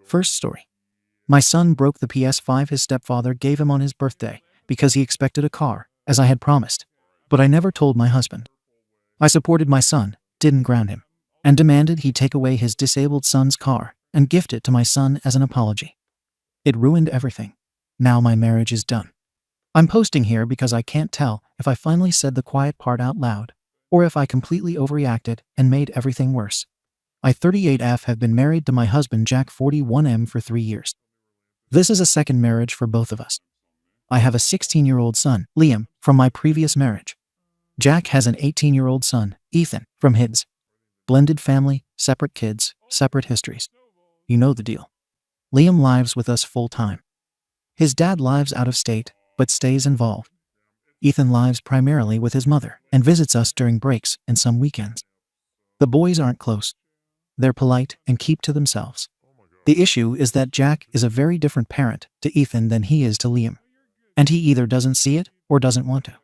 First story. My son broke the PS5 his stepfather gave him on his birthday because he expected a car, as I had promised. But I never told my husband. I supported my son, didn't ground him, and demanded he take away his disabled son's car and gift it to my son as an apology. It ruined everything. Now my marriage is done. I'm posting here because I can't tell if I finally said the quiet part out loud, or if I completely overreacted and made everything worse. I 38F have been married to my husband Jack 41M for 3 years. This is a second marriage for both of us. I have a 16-year-old son, Liam, from my previous marriage. Jack has an 18-year-old son, Ethan, from his. Blended family, separate kids, separate histories. You know the deal. Liam lives with us full-time. His dad lives out of state, but stays involved. Ethan lives primarily with his mother and visits us during breaks and some weekends. The boys aren't close. They're polite and keep to themselves. The issue is that Jack is a very different parent to Ethan than he is to Liam. And he either doesn't see it or doesn't want to.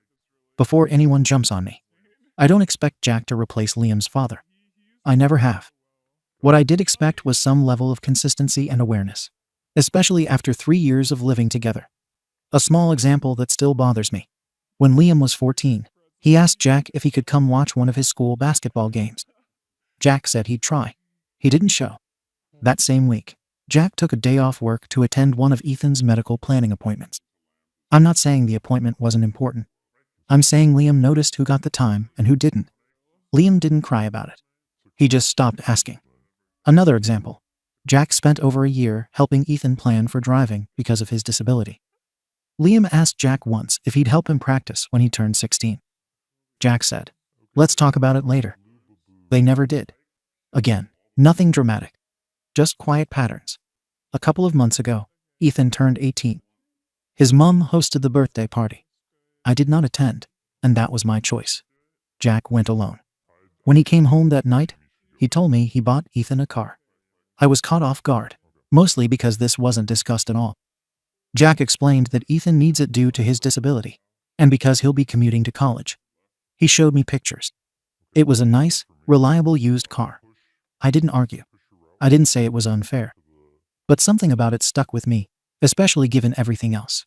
Before anyone jumps on me, I don't expect Jack to replace Liam's father. I never have. What I did expect was some level of consistency and awareness, especially after 3 years of living together. A small example that still bothers me. When Liam was 14, he asked Jack if he could come watch one of his school basketball games. Jack said he'd try. He didn't show. That same week, Jack took a day off work to attend one of Ethan's medical planning appointments. I'm not saying the appointment wasn't important. I'm saying Liam noticed who got the time and who didn't. Liam didn't cry about it. He just stopped asking. Another example. Jack spent over a year helping Ethan plan for driving because of his disability. Liam asked Jack once if he'd help him practice when he turned 16. Jack said, "Let's talk about it later." They never did. Again, nothing dramatic. Just quiet patterns. A couple of months ago, Ethan turned 18. His mom hosted the birthday party. I did not attend, and that was my choice. Jack went alone. When he came home that night, he told me he bought Ethan a car. I was caught off guard, mostly because this wasn't discussed at all. Jack explained that Ethan needs it due to his disability, and because he'll be commuting to college. He showed me pictures. It was a nice, reliable used car. I didn't argue. I didn't say it was unfair. But something about it stuck with me, especially given everything else.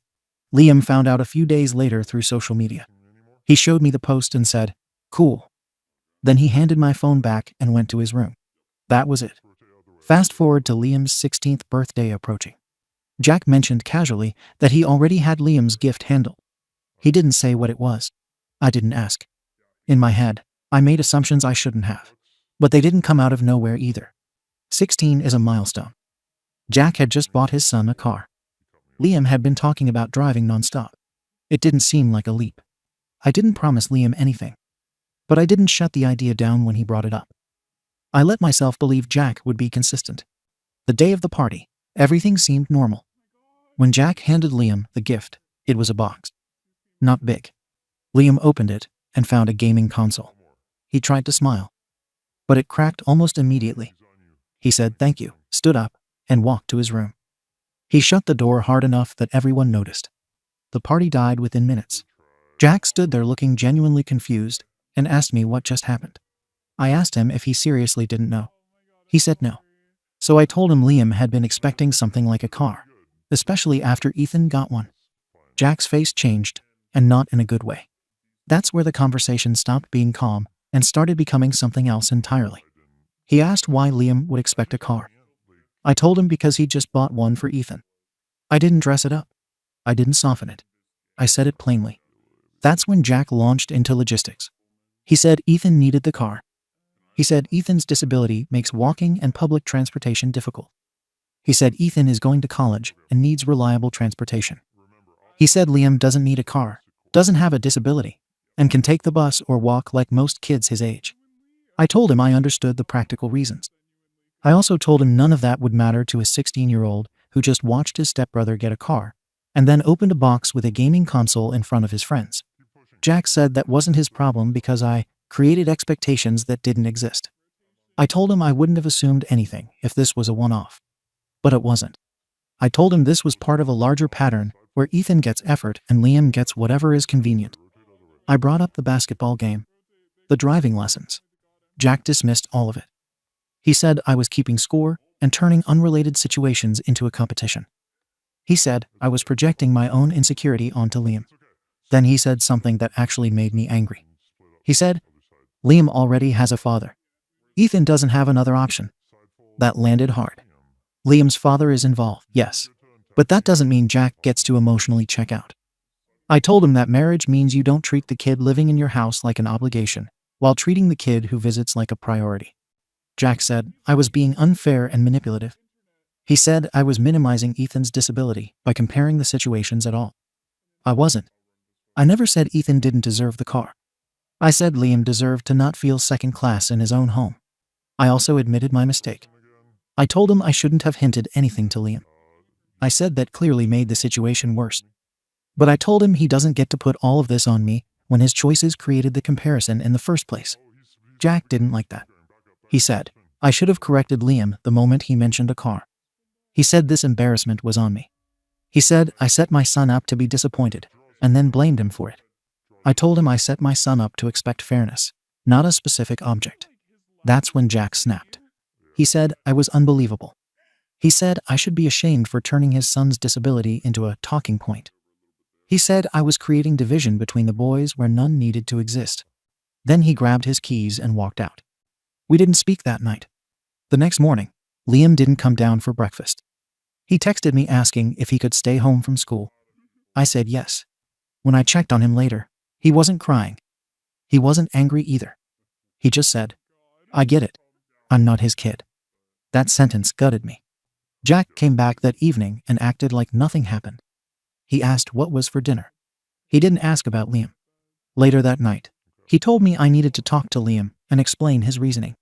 Liam found out a few days later through social media. He showed me the post and said, "Cool." Then he handed my phone back and went to his room. That was it. Fast forward to Liam's 16th birthday approaching. Jack mentioned casually that he already had Liam's gift handled. He didn't say what it was. I didn't ask. In my head, I made assumptions I shouldn't have. But they didn't come out of nowhere either. 16 is a milestone. Jack had just bought his son a car. Liam had been talking about driving nonstop. It didn't seem like a leap. I didn't promise Liam anything. But I didn't shut the idea down when he brought it up. I let myself believe Jack would be consistent. The day of the party, everything seemed normal. When Jack handed Liam the gift, it was a box. Not big. Liam opened it and found a gaming console. He tried to smile, but it cracked almost immediately. He said thank you, stood up, and walked to his room. He shut the door hard enough that everyone noticed. The party died within minutes. Jack stood there looking genuinely confused and asked me what just happened. I asked him if he seriously didn't know. He said no. So I told him Liam had been expecting something like a car, especially after Ethan got one. Jack's face changed, and not in a good way. That's where the conversation stopped being calm and started becoming something else entirely. He asked why Liam would expect a car. I told him because he just bought one for Ethan. I didn't dress it up. I didn't soften it. I said it plainly. That's when Jack launched into logistics. He said Ethan needed the car. He said Ethan's disability makes walking and public transportation difficult. He said Ethan is going to college and needs reliable transportation. He said Liam doesn't need a car, doesn't have a disability, and can take the bus or walk like most kids his age. I told him I understood the practical reasons. I also told him none of that would matter to a 16-year-old who just watched his stepbrother get a car and then opened a box with a gaming console in front of his friends. Jack said that wasn't his problem because I created expectations that didn't exist. I told him I wouldn't have assumed anything if this was a one-off. But it wasn't. I told him this was part of a larger pattern where Ethan gets effort and Liam gets whatever is convenient. I brought up the basketball game, the driving lessons. Jack dismissed all of it. He said I was keeping score and turning unrelated situations into a competition. He said I was projecting my own insecurity onto Liam. Then he said something that actually made me angry. He said, "Liam already has a father. Ethan doesn't have another option." That landed hard. Liam's father is involved, yes. But that doesn't mean Jack gets to emotionally check out. I told him that marriage means you don't treat the kid living in your house like an obligation, while treating the kid who visits like a priority. Jack said I was being unfair and manipulative. He said I was minimizing Ethan's disability by comparing the situations at all. I wasn't. I never said Ethan didn't deserve the car. I said Liam deserved to not feel second class in his own home. I also admitted my mistake. I told him I shouldn't have hinted anything to Liam. I said that clearly made the situation worse. But I told him he doesn't get to put all of this on me when his choices created the comparison in the first place. Jack didn't like that. He said I should have corrected Liam the moment he mentioned a car. He said this embarrassment was on me. He said I set my son up to be disappointed, and then blamed him for it. I told him I set my son up to expect fairness, not a specific object. That's when Jack snapped. He said I was unbelievable. He said I should be ashamed for turning his son's disability into a talking point. He said I was creating division between the boys where none needed to exist. Then he grabbed his keys and walked out. We didn't speak that night. The next morning, Liam didn't come down for breakfast. He texted me asking if he could stay home from school. I said yes. When I checked on him later, he wasn't crying. He wasn't angry either. He just said, "I get it. I'm not his kid." That sentence gutted me. Jack came back that evening and acted like nothing happened. He asked what was for dinner. He didn't ask about Liam. Later that night, he told me I needed to talk to Liam and explain his reasoning.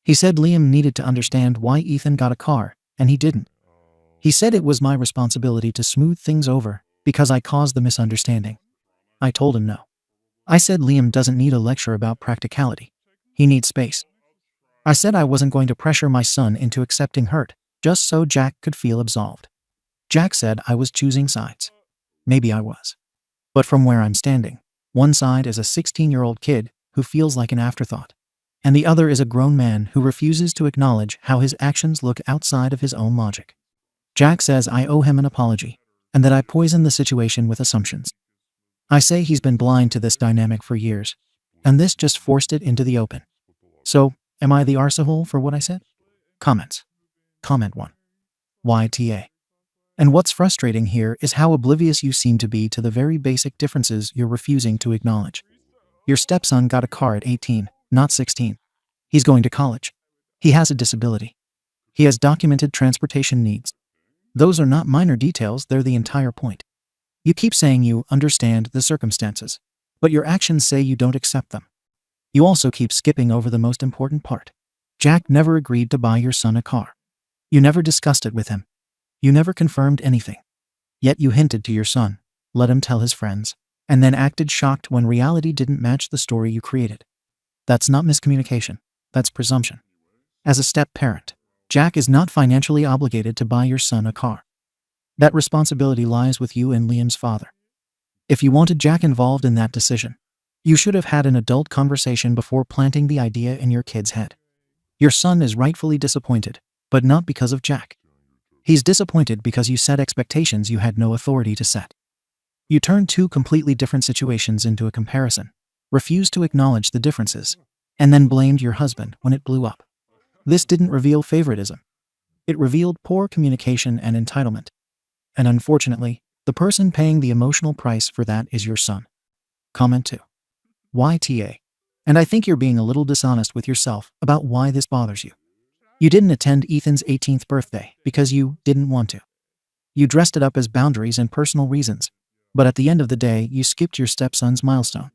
He said Liam needed to understand why Ethan got a car, and he didn't. He said it was my responsibility to smooth things over because I caused the misunderstanding. I told him no. I said Liam doesn't need a lecture about practicality. He needs space. I said I wasn't going to pressure my son into accepting hurt, just so Jack could feel absolved. Jack said I was choosing sides. Maybe I was. But from where I'm standing, one side is a 16-year-old kid who feels like an afterthought, and the other is a grown man who refuses to acknowledge how his actions look outside of his own logic. Jack says I owe him an apology, and that I poisoned the situation with assumptions. I say he's been blind to this dynamic for years, and this just forced it into the open. So, am I the arsehole for what I said? Comments. Comment 1. YTA. And what's frustrating here is how oblivious you seem to be to the very basic differences you're refusing to acknowledge. Your stepson got a car at 18, not 16. He's going to college. He has a disability. He has documented transportation needs. Those are not minor details, they're the entire point. You keep saying you understand the circumstances, but your actions say you don't accept them. You also keep skipping over the most important part. Jack never agreed to buy your son a car. You never discussed it with him. You never confirmed anything. Yet you hinted to your son, let him tell his friends, and then acted shocked when reality didn't match the story you created. That's not miscommunication, that's presumption. As a step-parent, Jack is not financially obligated to buy your son a car. That responsibility lies with you and Liam's father. If you wanted Jack involved in that decision, you should have had an adult conversation before planting the idea in your kid's head. Your son is rightfully disappointed, but not because of Jack. He's disappointed because you set expectations you had no authority to set. You turned two completely different situations into a comparison, refused to acknowledge the differences, and then blamed your husband when it blew up. This didn't reveal favoritism. It revealed poor communication and entitlement. And unfortunately, the person paying the emotional price for that is your son. Comment 2. YTA. And I think you're being a little dishonest with yourself about why this bothers you. You didn't attend Ethan's 18th birthday because you didn't want to. You dressed it up as boundaries and personal reasons, but at the end of the day, you skipped your stepson's milestone.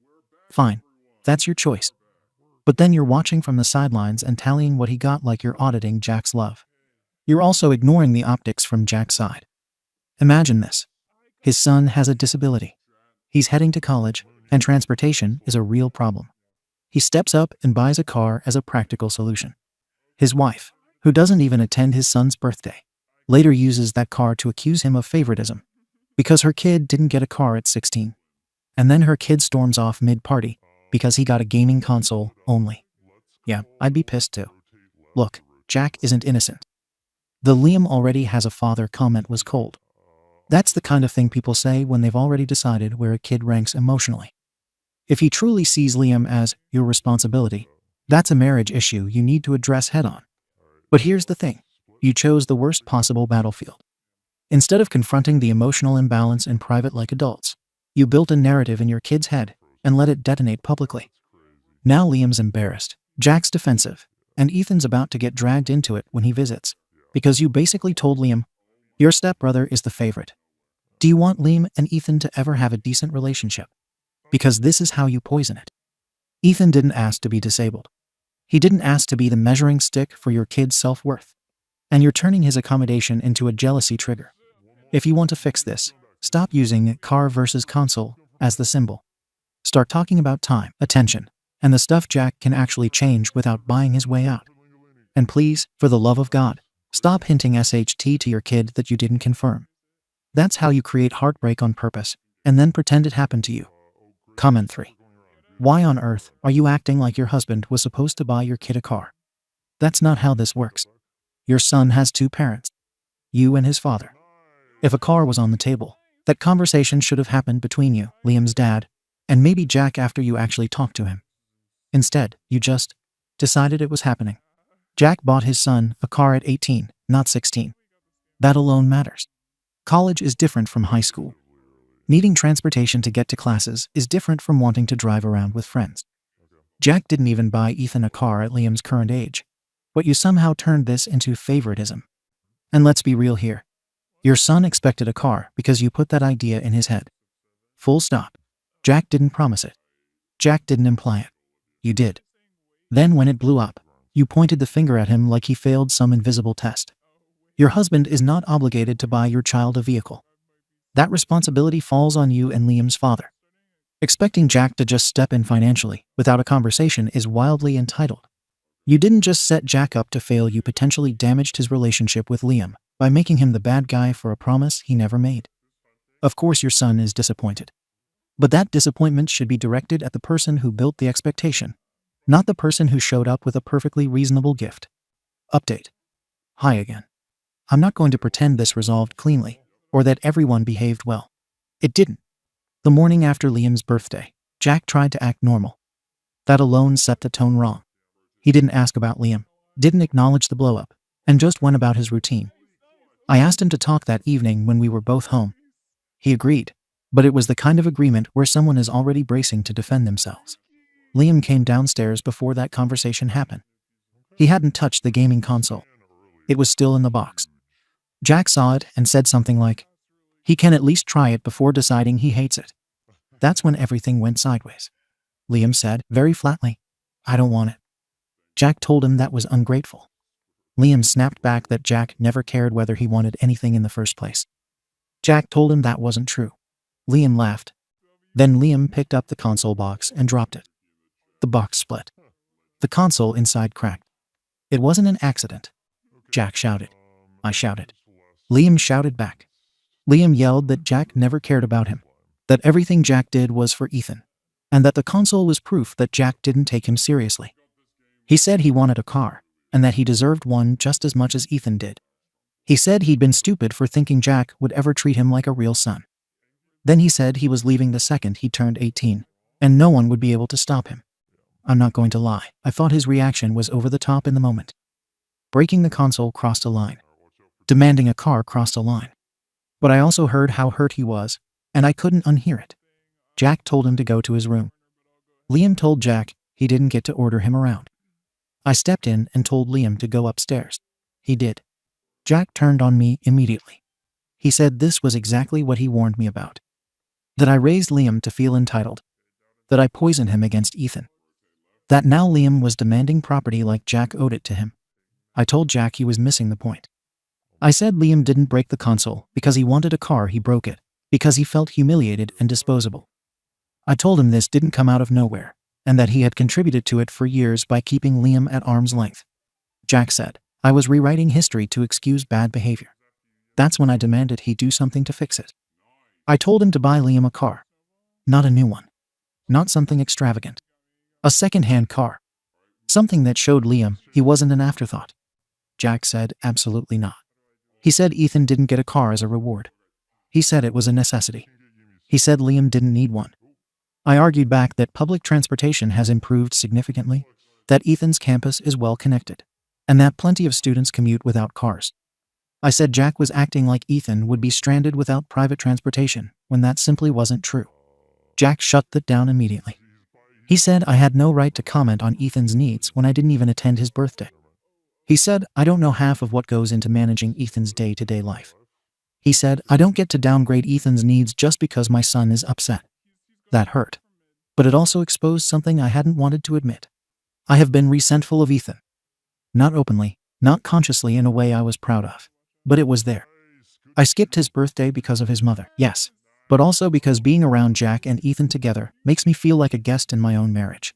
Fine, that's your choice. But then you're watching from the sidelines and tallying what he got like you're auditing Jack's love. You're also ignoring the optics from Jack's side. Imagine this. His son has a disability. He's heading to college, and transportation is a real problem. He steps up and buys a car as a practical solution. His wife, who doesn't even attend his son's birthday, later uses that car to accuse him of favoritism because her kid didn't get a car at 16. And then her kid storms off mid-party because he got a gaming console only. Yeah, I'd be pissed too. Look, Jack isn't innocent. The "Liam already has a father" comment was cold. That's the kind of thing people say when they've already decided where a kid ranks emotionally. If he truly sees Liam as your responsibility, that's a marriage issue you need to address head on. But here's the thing. You chose the worst possible battlefield. Instead of confronting the emotional imbalance in private like adults, you built a narrative in your kid's head and let it detonate publicly. Now Liam's embarrassed, Jack's defensive, and Ethan's about to get dragged into it when he visits, because you basically told Liam, your stepbrother is the favorite. Do you want Liam and Ethan to ever have a decent relationship? Because this is how you poison it. Ethan didn't ask to be disabled. He didn't ask to be the measuring stick for your kid's self-worth. And you're turning his accommodation into a jealousy trigger. If you want to fix this, stop using car versus console as the symbol. Start talking about time, attention, and the stuff Jack can actually change without buying his way out. And please, for the love of God, stop hinting SHT to your kid that you didn't confirm. That's how you create heartbreak on purpose, and then pretend it happened to you. Comment 3. Why on earth are you acting like your husband was supposed to buy your kid a car? That's not how this works. Your son has 2 parents, you and his father. If a car was on the table, that conversation should have happened between you, Liam's dad, and maybe Jack after you actually talked to him. Instead, you just decided it was happening. Jack bought his son a car at 18, not 16. That alone matters. College is different from high school. Needing transportation to get to classes is different from wanting to drive around with friends. Jack didn't even buy Ethan a car at Liam's current age, but you somehow turned this into favoritism. And let's be real here. Your son expected a car because you put that idea in his head. Full stop. Jack didn't promise it. Jack didn't imply it. You did. Then when it blew up, you pointed the finger at him like he failed some invisible test. Your husband is not obligated to buy your child a vehicle. That responsibility falls on you and Liam's father. Expecting Jack to just step in financially without a conversation is wildly entitled. You didn't just set Jack up to fail, you potentially damaged his relationship with Liam by making him the bad guy for a promise he never made. Of course your son is disappointed. But that disappointment should be directed at the person who built the expectation, not the person who showed up with a perfectly reasonable gift. Update. Hi again. I'm not going to pretend this resolved cleanly, or that everyone behaved well. It didn't. The morning after Liam's birthday, Jack tried to act normal. That alone set the tone wrong. He didn't ask about Liam, didn't acknowledge the blow-up, and just went about his routine. I asked him to talk that evening when we were both home. He agreed, but it was the kind of agreement where someone is already bracing to defend themselves. Liam came downstairs before that conversation happened. He hadn't touched the gaming console. It was still in the box. Jack saw it and said something like, he can at least try it before deciding he hates it. That's when everything went sideways. Liam said, very flatly, I don't want it. Jack told him that was ungrateful. Liam snapped back that Jack never cared whether he wanted anything in the first place. Jack told him that wasn't true. Liam laughed. Then Liam picked up the console box and dropped it. The box split. The console inside cracked. It wasn't an accident. Jack shouted. I shouted. Liam shouted back. Liam yelled that Jack never cared about him, that everything Jack did was for Ethan, and that the console was proof that Jack didn't take him seriously. He said he wanted a car, and that he deserved one just as much as Ethan did. He said he'd been stupid for thinking Jack would ever treat him like a real son. Then he said he was leaving the second he turned 18, and no one would be able to stop him. I'm not going to lie, I thought his reaction was over the top in the moment. Breaking the console crossed a line. Demanding a car crossed a line. But I also heard how hurt he was, and I couldn't unhear it. Jack told him to go to his room. Liam told Jack he didn't get to order him around. I stepped in and told Liam to go upstairs. He did. Jack turned on me immediately. He said this was exactly what he warned me about. That I raised Liam to feel entitled. That I poisoned him against Ethan. That now Liam was demanding property like Jack owed it to him. I told Jack he was missing the point. I said Liam didn't break the console because he wanted a car, he broke it because he felt humiliated and disposable. I told him this didn't come out of nowhere, and that he had contributed to it for years by keeping Liam at arm's length. Jack said, I was rewriting history to excuse bad behavior. That's when I demanded he do something to fix it. I told him to buy Liam a car. Not a new one. Not something extravagant. A second-hand car. Something that showed Liam he wasn't an afterthought. Jack said, absolutely not. He said Ethan didn't get a car as a reward. He said it was a necessity. He said Liam didn't need one. I argued back that public transportation has improved significantly, that Ethan's campus is well connected, and that plenty of students commute without cars. I said Jack was acting like Ethan would be stranded without private transportation, when that simply wasn't true. Jack shut that down immediately. He said I had no right to comment on Ethan's needs when I didn't even attend his birthday. He said I don't know half of what goes into managing Ethan's day-to-day life. He said I don't get to downgrade Ethan's needs just because my son is upset. That hurt. But it also exposed something I hadn't wanted to admit. I have been resentful of Ethan. Not openly, not consciously in a way I was proud of. But it was there. I skipped his birthday because of his mother, yes. But also because being around Jack and Ethan together makes me feel like a guest in my own marriage.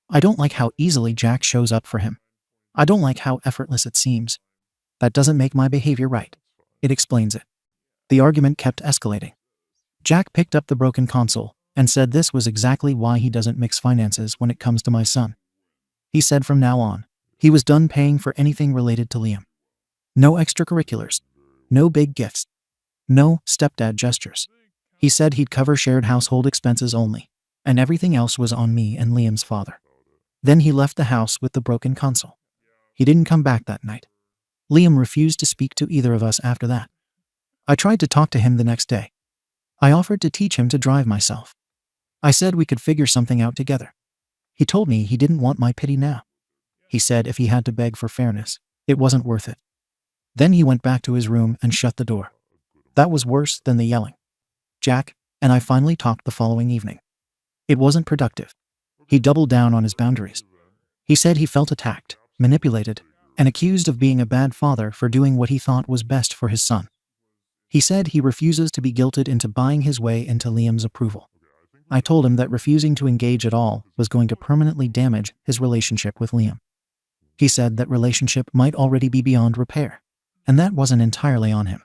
I don't like how easily Jack shows up for him. I don't like how effortless it seems. That doesn't make my behavior right. It explains it. The argument kept escalating. Jack picked up the broken console and said this was exactly why he doesn't mix finances when it comes to my son. He said from now on, he was done paying for anything related to Liam. No extracurriculars. No big gifts. No stepdad gestures. He said he'd cover shared household expenses only, and everything else was on me and Liam's father. Then he left the house with the broken console. He didn't come back that night. Liam refused to speak to either of us after that. I tried to talk to him the next day. I offered to teach him to drive myself. I said we could figure something out together. He told me he didn't want my pity now. He said if he had to beg for fairness, it wasn't worth it. Then he went back to his room and shut the door. That was worse than the yelling. Jack and I finally talked the following evening. It wasn't productive. He doubled down on his boundaries. He said he felt attacked, manipulated, and accused of being a bad father for doing what he thought was best for his son. He said he refuses to be guilted into buying his way into Liam's approval. I told him that refusing to engage at all was going to permanently damage his relationship with Liam. He said that relationship might already be beyond repair, and that wasn't entirely on him.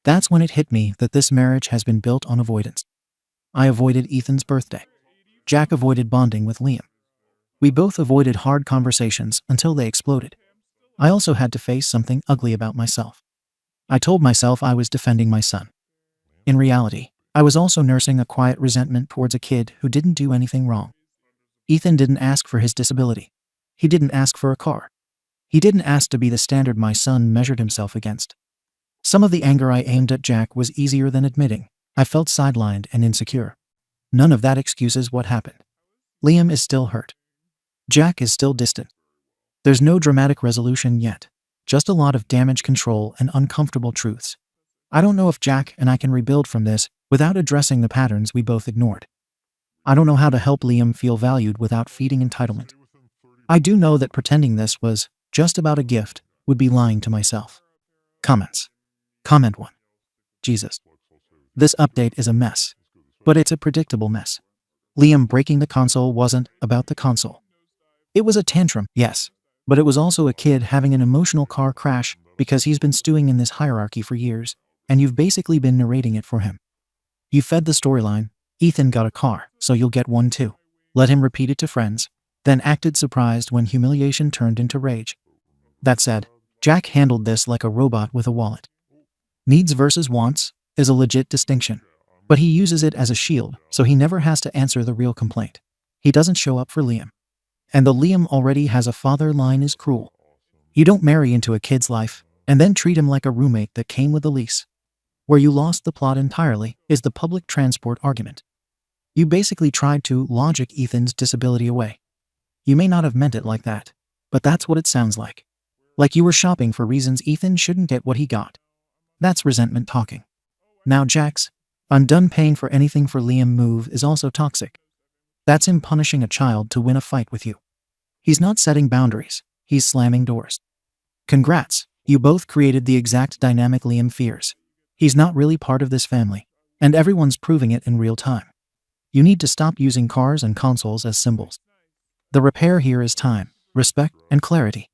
That's when it hit me that this marriage has been built on avoidance. I avoided Ethan's birthday. Jack avoided bonding with Liam. We both avoided hard conversations until they exploded. I also had to face something ugly about myself. I told myself I was defending my son. In reality, I was also nursing a quiet resentment towards a kid who didn't do anything wrong. Ethan didn't ask for his disability. He didn't ask for a car. He didn't ask to be the standard my son measured himself against. Some of the anger I aimed at Jack was easier than admitting. I felt sidelined and insecure. None of that excuses what happened. Liam is still hurt. Jack is still distant. There's no dramatic resolution yet, just a lot of damage control and uncomfortable truths. I don't know if Jack and I can rebuild from this without addressing the patterns we both ignored. I don't know how to help Liam feel valued without feeding entitlement. I do know that pretending this was just about a gift would be lying to myself. Comments. Comment 1. Jesus. This update is a mess, but it's a predictable mess. Liam breaking the console wasn't about the console. It was a tantrum, yes, but it was also a kid having an emotional car crash because he's been stewing in this hierarchy for years, and you've basically been narrating it for him. You fed the storyline, Ethan got a car, so you'll get one too. Let him repeat it to friends, then acted surprised when humiliation turned into rage. That said, Jack handled this like a robot with a wallet. Needs versus wants is a legit distinction, but he uses it as a shield, so he never has to answer the real complaint. He doesn't show up for Liam. And the Liam already has a father line is cruel. You don't marry into a kid's life and then treat him like a roommate that came with a lease. Where you lost the plot entirely is the public transport argument. You basically tried to logic Ethan's disability away. You may not have meant it like that, but that's what it sounds like. Like you were shopping for reasons Ethan shouldn't get what he got. That's resentment talking. Now Jack's "I'm done paying for anything for Liam" move is also toxic. That's him punishing a child to win a fight with you. He's not setting boundaries, he's slamming doors. Congrats, you both created the exact dynamic Liam fears. He's not really part of this family, and everyone's proving it in real time. You need to stop using cars and consoles as symbols. The repair here is time, respect, and clarity.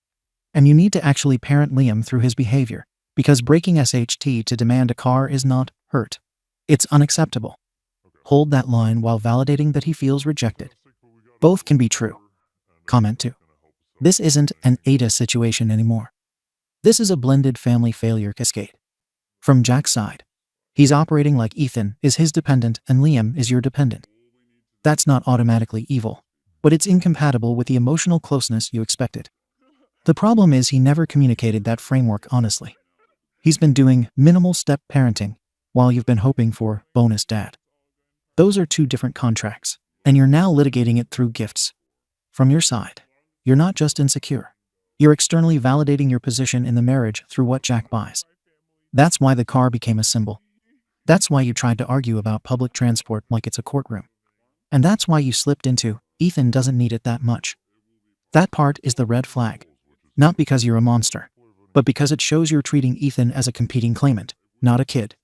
And you need to actually parent Liam through his behavior, because breaking SHT to demand a car is not hurt. It's unacceptable. Hold that line while validating that he feels rejected. Both can be true. Comment 2. This isn't an Ada situation anymore. This is a blended family failure cascade. From Jack's side, he's operating like Ethan is his dependent and Liam is your dependent. That's not automatically evil, but it's incompatible with the emotional closeness you expected. The problem is he never communicated that framework honestly. He's been doing minimal step parenting while you've been hoping for bonus dad. Those are two different contracts, and you're now litigating it through gifts. From your side, you're not just insecure. You're externally validating your position in the marriage through what Jack buys. That's why the car became a symbol. That's why you tried to argue about public transport like it's a courtroom. And that's why you slipped into, Ethan doesn't need it that much. That part is the red flag. Not because you're a monster, but because it shows you're treating Ethan as a competing claimant, not a kid.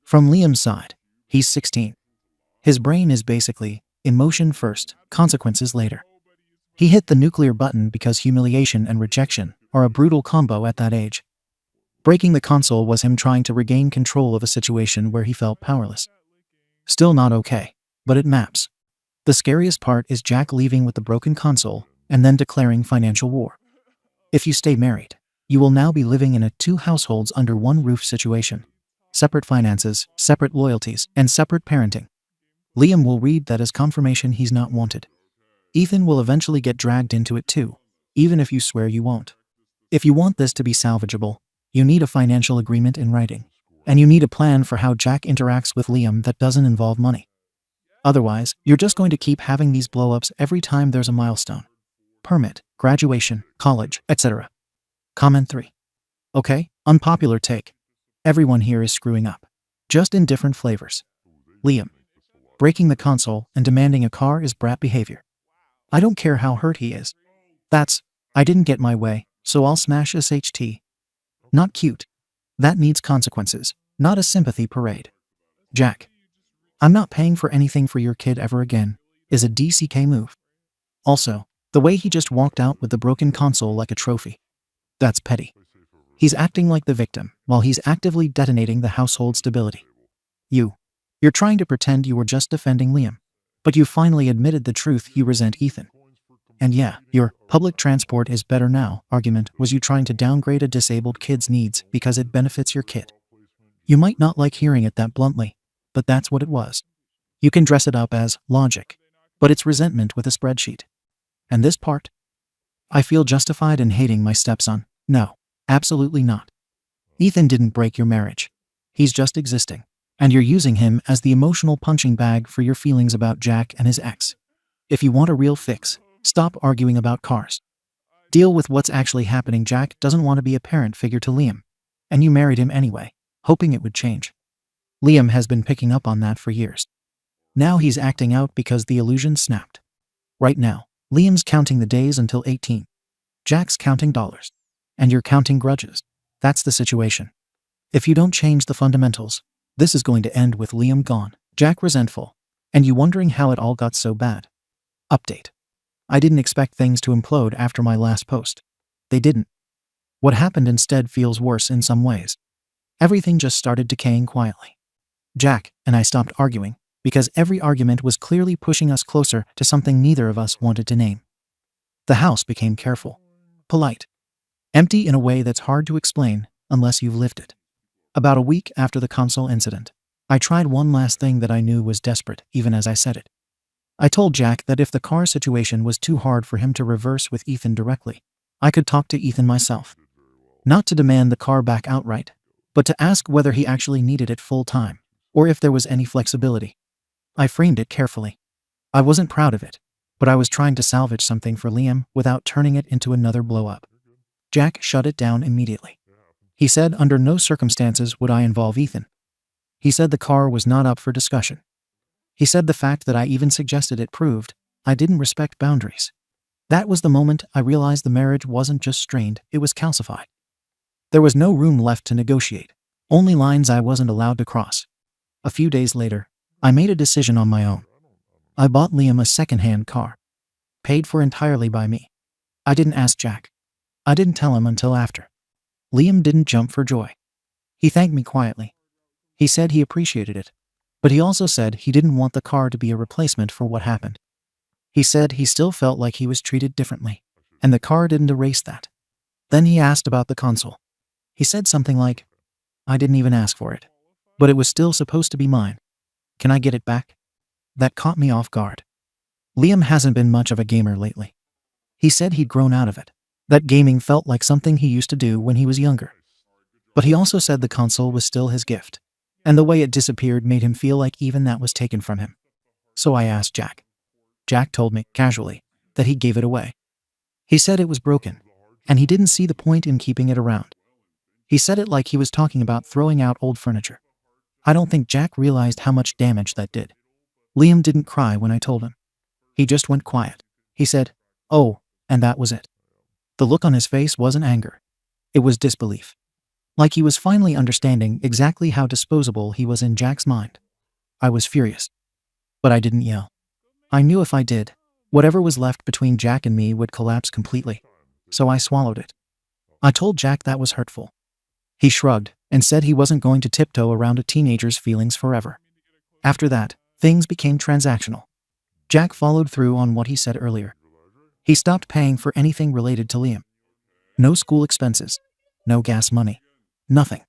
From Liam's side, he's 16. His brain is basically, emotion first, consequences later. He hit the nuclear button because humiliation and rejection are a brutal combo at that age. Breaking the console was him trying to regain control of a situation where he felt powerless. Still not okay, but it maps. The scariest part is Jack leaving with the broken console and then declaring financial war. If you stay married, you will now be living in a two households under one roof situation. Separate finances, separate loyalties, and separate parenting. Liam will read that as confirmation he's not wanted. Ethan will eventually get dragged into it too, even if you swear you won't. If you want this to be salvageable, you need a financial agreement in writing. And you need a plan for how Jack interacts with Liam that doesn't involve money. Otherwise, you're just going to keep having these blow-ups every time there's a milestone. Permit, graduation, college, etc. Comment 3. Okay, unpopular take. Everyone here is screwing up. Just in different flavors. Liam. Breaking the console and demanding a car is brat behavior. I don't care how hurt he is. That's, I didn't get my way, so I'll smash SHT. Not cute. That needs consequences, not a sympathy parade. Jack. I'm not paying for anything for your kid ever again, is a DCK move. Also, the way he just walked out with the broken console like a trophy. That's petty. He's acting like the victim, while he's actively detonating the household stability. You're trying to pretend you were just defending Liam, but you finally admitted the truth: you resent Ethan. And yeah, your public transport is better now argument was you trying to downgrade a disabled kid's needs because it benefits your kid. You might not like hearing it that bluntly, but that's what it was. You can dress it up as logic, but it's resentment with a spreadsheet. And this part? I feel justified in hating my stepson. No, absolutely not. Ethan didn't break your marriage. He's just existing. And you're using him as the emotional punching bag for your feelings about Jack and his ex. If you want a real fix, stop arguing about cars. Deal with what's actually happening. Jack doesn't want to be a parent figure to Liam. And you married him anyway, hoping it would change. Liam has been picking up on that for years. Now he's acting out because the illusion snapped. Right now, Liam's counting the days until 18. Jack's counting dollars. And you're counting grudges. That's the situation. If you don't change the fundamentals, this is going to end with Liam gone, Jack resentful, and you wondering how it all got so bad. Update. I didn't expect things to implode after my last post. They didn't. What happened instead feels worse in some ways. Everything just started decaying quietly. Jack and I stopped arguing because every argument was clearly pushing us closer to something neither of us wanted to name. The house became careful, polite, empty in a way that's hard to explain unless you've lived it. About a week after the console incident, I tried one last thing that I knew was desperate even as I said it. I told Jack that if the car situation was too hard for him to reverse with Ethan directly, I could talk to Ethan myself. Not to demand the car back outright, but to ask whether he actually needed it full time, or if there was any flexibility. I framed it carefully. I wasn't proud of it, but I was trying to salvage something for Liam without turning it into another blow-up. Jack shut it down immediately. He said under no circumstances would I involve Ethan. He said the car was not up for discussion. He said the fact that I even suggested it proved I didn't respect boundaries. That was the moment I realized the marriage wasn't just strained, it was calcified. There was no room left to negotiate, only lines I wasn't allowed to cross. A few days later, I made a decision on my own. I bought Liam a second-hand car, paid for entirely by me. I didn't ask Jack. I didn't tell him until after. Liam didn't jump for joy. He thanked me quietly. He said he appreciated it, but he also said he didn't want the car to be a replacement for what happened. He said he still felt like he was treated differently, and the car didn't erase that. Then he asked about the console. He said something like, I didn't even ask for it. But it was still supposed to be mine. Can I get it back? That caught me off guard. Liam hasn't been much of a gamer lately. He said he'd grown out of it. That gaming felt like something he used to do when he was younger. But he also said the console was still his gift. And the way it disappeared made him feel like even that was taken from him. So I asked Jack. Jack told me, casually, that he gave it away. He said it was broken, and he didn't see the point in keeping it around. He said it like he was talking about throwing out old furniture. I don't think Jack realized how much damage that did. Liam didn't cry when I told him. He just went quiet. He said, "Oh," and that was it. The look on his face wasn't anger. It was disbelief. Like he was finally understanding exactly how disposable he was in Jack's mind. I was furious. But I didn't yell. I knew if I did, whatever was left between Jack and me would collapse completely. So I swallowed it. I told Jack that was hurtful. He shrugged and said he wasn't going to tiptoe around a teenager's feelings forever. After that, things became transactional. Jack followed through on what he said earlier. He stopped paying for anything related to Liam. No school expenses. No gas money. Nothing.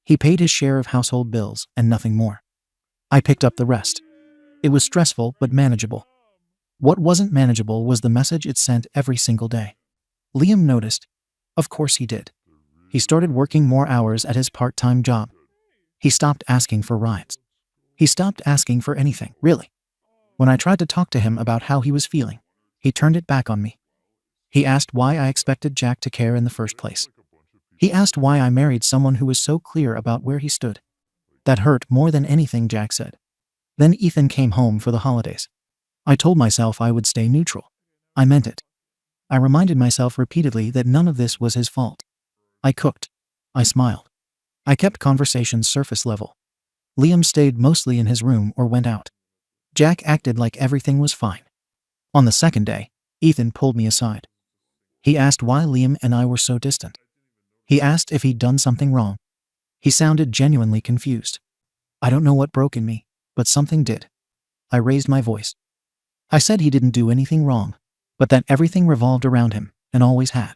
He paid his share of household bills and nothing more. I picked up the rest. It was stressful but manageable. What wasn't manageable was the message it sent every single day. Liam noticed. Of course he did. He started working more hours at his part-time job. He stopped asking for rides. He stopped asking for anything, really. When I tried to talk to him about how he was feeling, he turned it back on me. He asked why I expected Jack to care in the first place. He asked why I married someone who was so clear about where he stood. That hurt more than anything Jack said. Then Ethan came home for the holidays. I told myself I would stay neutral. I meant it. I reminded myself repeatedly that none of this was his fault. I cooked. I smiled. I kept conversations surface level. Liam stayed mostly in his room or went out. Jack acted like everything was fine. On the second day, Ethan pulled me aside. He asked why Liam and I were so distant. He asked if he'd done something wrong. He sounded genuinely confused. I don't know what broke in me, but something did. I raised my voice. I said he didn't do anything wrong, but that everything revolved around him, and always had.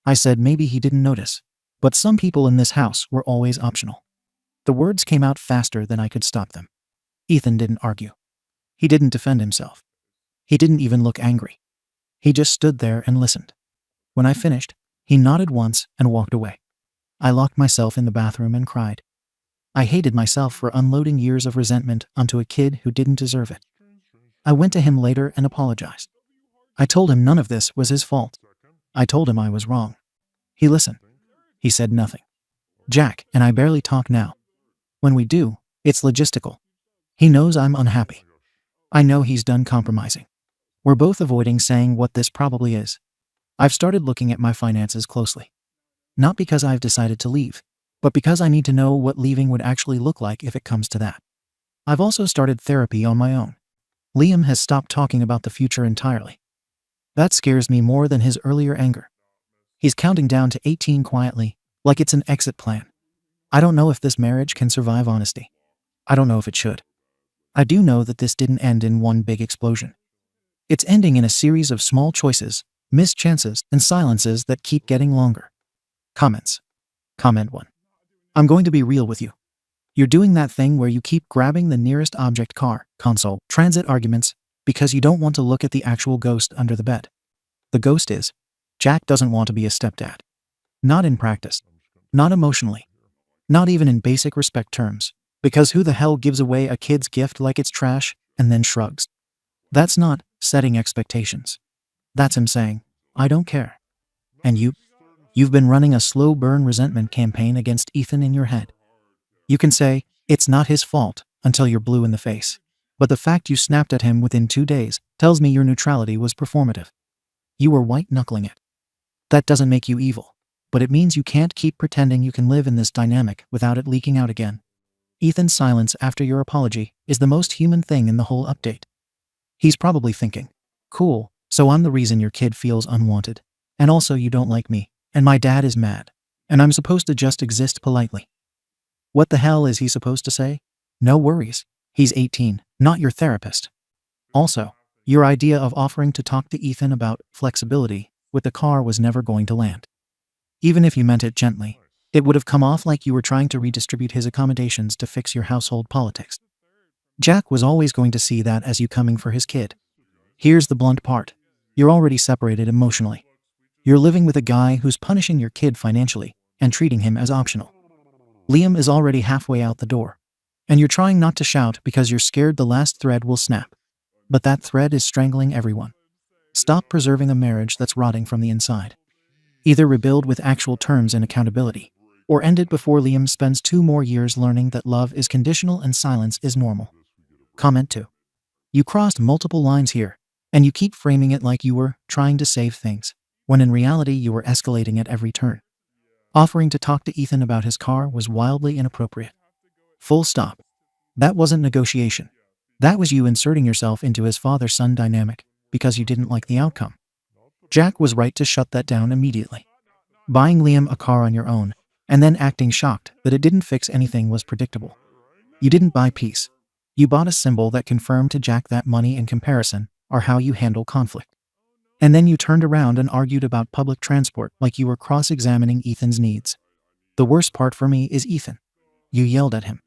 I said maybe he didn't notice, but some people in this house were always optional. The words came out faster than I could stop them. Ethan didn't argue. He didn't defend himself. He didn't even look angry. He just stood there and listened. When I finished, he nodded once and walked away. I locked myself in the bathroom and cried. I hated myself for unloading years of resentment onto a kid who didn't deserve it. I went to him later and apologized. I told him none of this was his fault. I told him I was wrong. He listened. He said nothing. Jack and I barely talk now. When we do, it's logistical. He knows I'm unhappy. I know he's done compromising. We're both avoiding saying what this probably is. I've started looking at my finances closely. Not because I've decided to leave, but because I need to know what leaving would actually look like if it comes to that. I've also started therapy on my own. Liam has stopped talking about the future entirely. That scares me more than his earlier anger. He's counting down to 18 quietly, like it's an exit plan. I don't know if this marriage can survive honesty. I don't know if it should. I do know that this didn't end in one big explosion. It's ending in a series of small choices, missed chances, and silences that keep getting longer. Comments. Comment 1. I'm going to be real with you. You're doing that thing where you keep grabbing the nearest object, car, console, transit arguments, because you don't want to look at the actual ghost under the bed. The ghost is, Jack doesn't want to be a stepdad. Not in practice. Not emotionally. Not even in basic respect terms. Because who the hell gives away a kid's gift like it's trash, and then shrugs? That's not setting expectations. That's him saying, I don't care. And you've been running a slow burn resentment campaign against Ethan in your head. You can say, it's not his fault, until you're blue in the face. But the fact you snapped at him within 2 days tells me your neutrality was performative. You were white-knuckling it. That doesn't make you evil, but it means you can't keep pretending you can live in this dynamic without it leaking out again. Ethan's silence after your apology is the most human thing in the whole update. He's probably thinking, cool, so I'm the reason your kid feels unwanted. And also you don't like me, and my dad is mad, and I'm supposed to just exist politely. What the hell is he supposed to say? No worries. He's 18, not your therapist. Also, your idea of offering to talk to Ethan about flexibility with the car was never going to land. Even if you meant it gently, It would have come off like you were trying to redistribute his accommodations to fix your household politics. Jack was always going to see that as you coming for his kid. Here's the blunt part. You're already separated emotionally. You're living with a guy who's punishing your kid financially and treating him as optional. Liam is already halfway out the door. And you're trying not to shout because you're scared the last thread will snap. But that thread is strangling everyone. Stop preserving a marriage that's rotting from the inside. Either rebuild with actual terms and accountability, or end it before Liam spends 2 more years learning that love is conditional and silence is normal. Comment 2. You crossed multiple lines here, and you keep framing it like you were trying to save things, when in reality you were escalating at every turn. Offering to talk to Ethan about his car was wildly inappropriate. Full stop. That wasn't negotiation. That was you inserting yourself into his father-son dynamic because you didn't like the outcome. Jack was right to shut that down immediately. Buying Liam a car on your own, and then acting shocked that it didn't fix anything was predictable. You didn't buy peace. You bought a symbol that confirmed to Jack that money and comparison are how you handle conflict. And then you turned around and argued about public transport like you were cross-examining Ethan's needs. The worst part for me is Ethan. You yelled at him.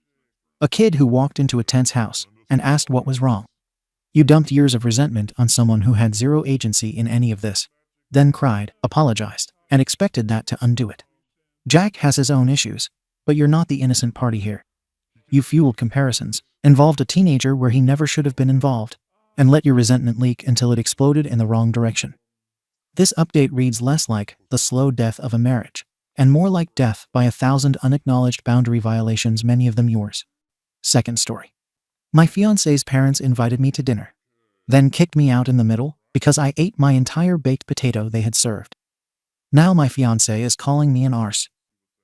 A kid who walked into a tense house and asked what was wrong. You dumped years of resentment on someone who had zero agency in any of this, then cried, apologized, and expected that to undo it. Jack has his own issues, but you're not the innocent party here. You fueled comparisons, involved a teenager where he never should have been involved, and let your resentment leak until it exploded in the wrong direction. This update reads less like the slow death of a marriage, and more like death by 1,000 unacknowledged boundary violations, many of them yours. Second story. My fiancé's parents invited me to dinner, then kicked me out in the middle because I ate my entire baked potato they had served. Now my fiancé is calling me an arse.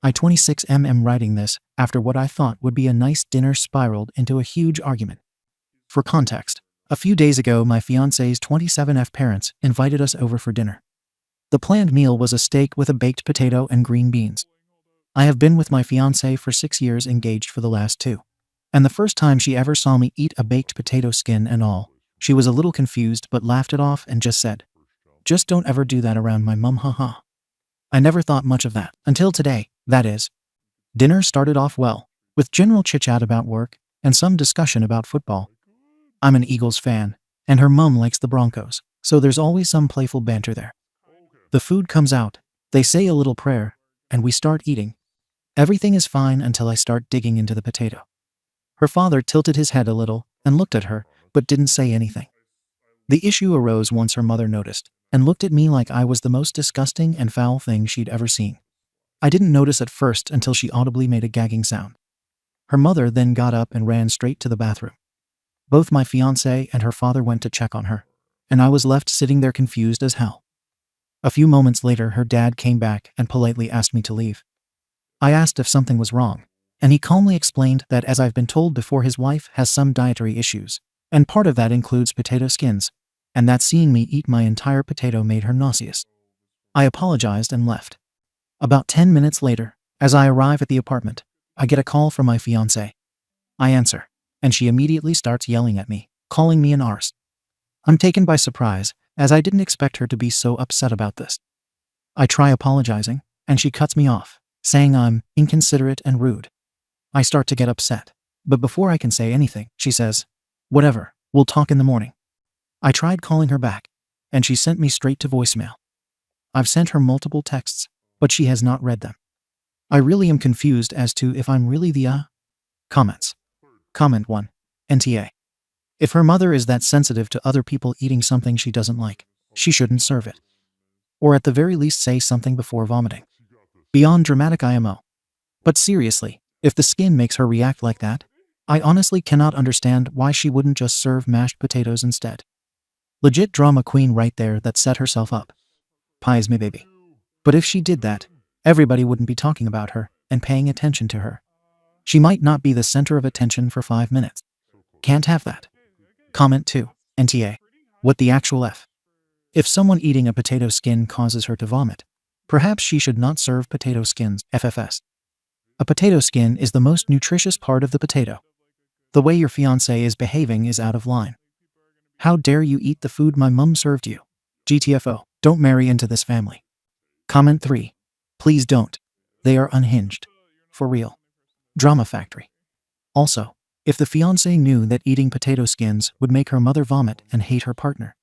I 26mm am writing this after what I thought would be a nice dinner spiraled into a huge argument. For context, a few days ago my fiancé's 27F parents invited us over for dinner. The planned meal was a steak with a baked potato and green beans. I have been with my fiancé for 6 years, engaged for the last 2. And the first time she ever saw me eat a baked potato, skin and all, she was a little confused but laughed it off and just said, "Just don't ever do that around my mum, haha." I never thought much of that, until today, that is. Dinner started off well, with general chit-chat about work and some discussion about football. I'm an Eagles fan, and her mum likes the Broncos, so there's always some playful banter there. The food comes out, they say a little prayer, and we start eating. Everything is fine until I start digging into the potato. Her father tilted his head a little and looked at her, but didn't say anything. The issue arose once her mother noticed and looked at me like I was the most disgusting and foul thing she'd ever seen. I didn't notice at first until she audibly made a gagging sound. Her mother then got up and ran straight to the bathroom. Both my fiancé and her father went to check on her, and I was left sitting there confused as hell. A few moments later, her dad came back and politely asked me to leave. I asked if something was wrong, and he calmly explained that, as I've been told before, his wife has some dietary issues, and part of that includes potato skins, and that seeing me eat my entire potato made her nauseous. I apologized and left. About 10 minutes later, as I arrive at the apartment, I get a call from my fiancé. I answer, and she immediately starts yelling at me, calling me an arse. I'm taken by surprise, as I didn't expect her to be so upset about this. I try apologizing, and she cuts me off, saying I'm inconsiderate and rude. I start to get upset, but before I can say anything, she says, "Whatever, we'll talk in the morning." I tried calling her back, and she sent me straight to voicemail. I've sent her multiple texts, but she has not read them. I really am confused as to if I'm really the Comments. Comment 1. NTA. If her mother is that sensitive to other people eating something she doesn't like, she shouldn't serve it. Or at the very least say something before vomiting. Beyond dramatic IMO. But seriously, if the skin makes her react like that, I honestly cannot understand why she wouldn't just serve mashed potatoes instead. Legit drama queen right there that set herself up. Pies me baby. But if she did that, everybody wouldn't be talking about her and paying attention to her. She might not be the center of attention for 5 minutes. Can't have that. Comment 2. NTA. What the actual F? If someone eating a potato skin causes her to vomit, perhaps she should not serve potato skins, FFS. A potato skin is the most nutritious part of the potato. The way your fiancé is behaving is out of line. How dare you eat the food my mum served you? GTFO, don't marry into this family. Comment 3. Please don't. They are unhinged. For real. Drama factory. Also, if the fiancé knew that eating potato skins would make her mother vomit and hate her partner,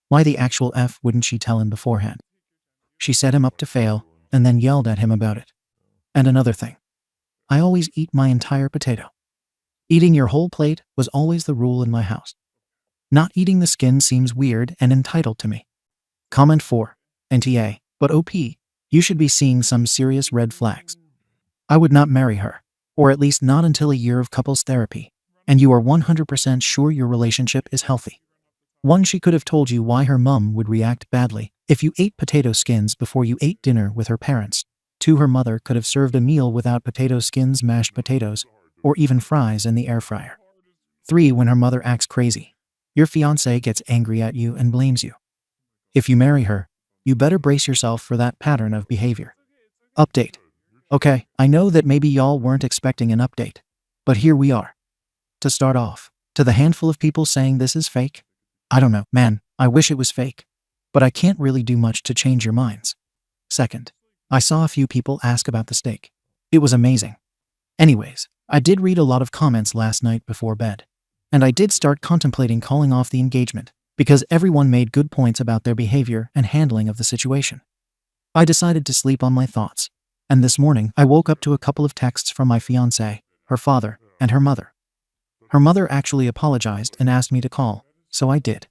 why the actual F wouldn't she tell him beforehand? She set him up to fail and then yelled at him about it. And another thing. I always eat my entire potato. Eating your whole plate was always the rule in my house. Not eating the skin seems weird and entitled to me. Comment 4. NTA. But OP, you should be seeing some serious red flags. I would not marry her. Or at least not until a year of couples therapy. And you are 100% sure your relationship is healthy. 1. She could have told you why her mum would react badly if you ate potato skins before you ate dinner with her parents. 2. Her mother could have served a meal without potato skins, mashed potatoes, or even fries in the air fryer. 3. When her mother acts crazy, your fiancé gets angry at you and blames you. If you marry her, you better brace yourself for that pattern of behavior. Update. Okay, I know that maybe y'all weren't expecting an update, but here we are. To start off, to the handful of people saying this is fake, I don't know, man, I wish it was fake, but I can't really do much to change your minds. Second, I saw a few people ask about the steak. It was amazing. Anyways, I did read a lot of comments last night before bed, and I did start contemplating calling off the engagement because everyone made good points about their behavior and handling of the situation. I decided to sleep on my thoughts, and this morning I woke up to a couple of texts from my fiancé, her father, and her mother. Her mother actually apologized and asked me to call, so I did.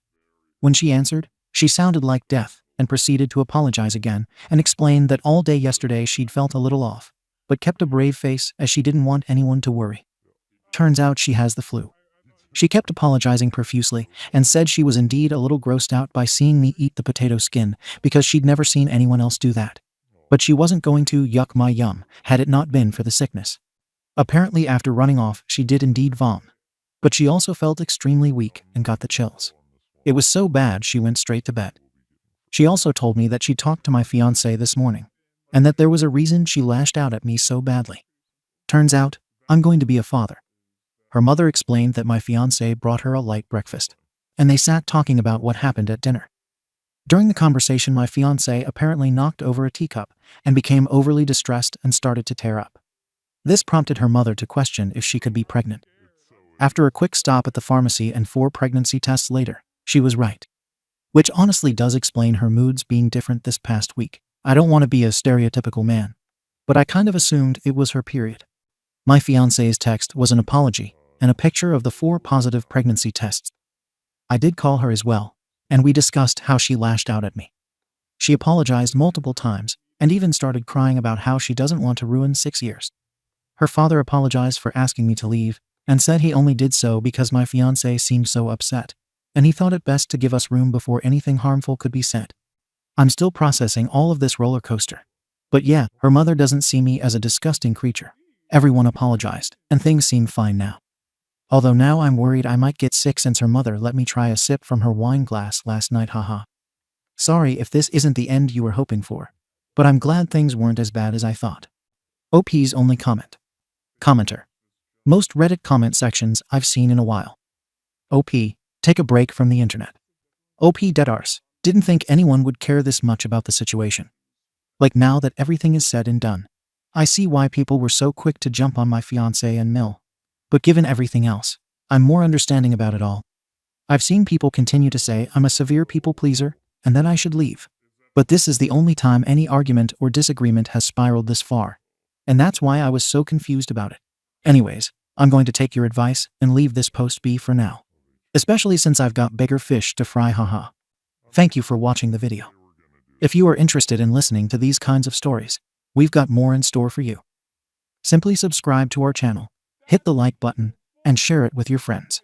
When she answered, she sounded like death and proceeded to apologize again and explained that all day yesterday she'd felt a little off, but kept a brave face as she didn't want anyone to worry. Turns out she has the flu. She kept apologizing profusely and said she was indeed a little grossed out by seeing me eat the potato skin because she'd never seen anyone else do that. But she wasn't going to yuck my yum had it not been for the sickness. Apparently after running off she did indeed vom. But she also felt extremely weak and got the chills. It was so bad she went straight to bed. She also told me that she talked to my fiancé this morning, and that there was a reason she lashed out at me so badly. Turns out, I'm going to be a father. Her mother explained that my fiancé brought her a light breakfast, and they sat talking about what happened at dinner. During the conversation, my fiancé apparently knocked over a teacup and became overly distressed and started to tear up. This prompted her mother to question if she could be pregnant. After a quick stop at the pharmacy and 4 pregnancy tests later, she was right. Which honestly does explain her moods being different this past week. I don't want to be a stereotypical man, but I kind of assumed it was her period. My fiancé's text was an apology and a picture of the 4 positive pregnancy tests. I did call her as well, and we discussed how she lashed out at me. She apologized multiple times and even started crying about how she doesn't want to ruin 6 years. Her father apologized for asking me to leave and said he only did so because my fiancé seemed so upset, and he thought it best to give us room before anything harmful could be said. I'm still processing all of this roller coaster. But yeah, her mother doesn't see me as a disgusting creature. Everyone apologized, and things seem fine now. Although now I'm worried I might get sick since her mother let me try a sip from her wine glass last night, haha. Sorry if this isn't the end you were hoping for, but I'm glad things weren't as bad as I thought. OP's only comment. Commenter. Most Reddit comment sections I've seen in a while. OP, take a break from the internet. OP deadars, didn't think anyone would care this much about the situation. Like now that everything is said and done, I see why people were so quick to jump on my fiancé and Mill. But given everything else, I'm more understanding about it all. I've seen people continue to say I'm a severe people pleaser and that I should leave. But this is the only time any argument or disagreement has spiraled this far, and that's why I was so confused about it. Anyways, I'm going to take your advice and leave this post be for now. Especially since I've got bigger fish to fry, haha. Thank you for watching the video. If you are interested in listening to these kinds of stories, we've got more in store for you. Simply subscribe to our channel, hit the like button, and share it with your friends.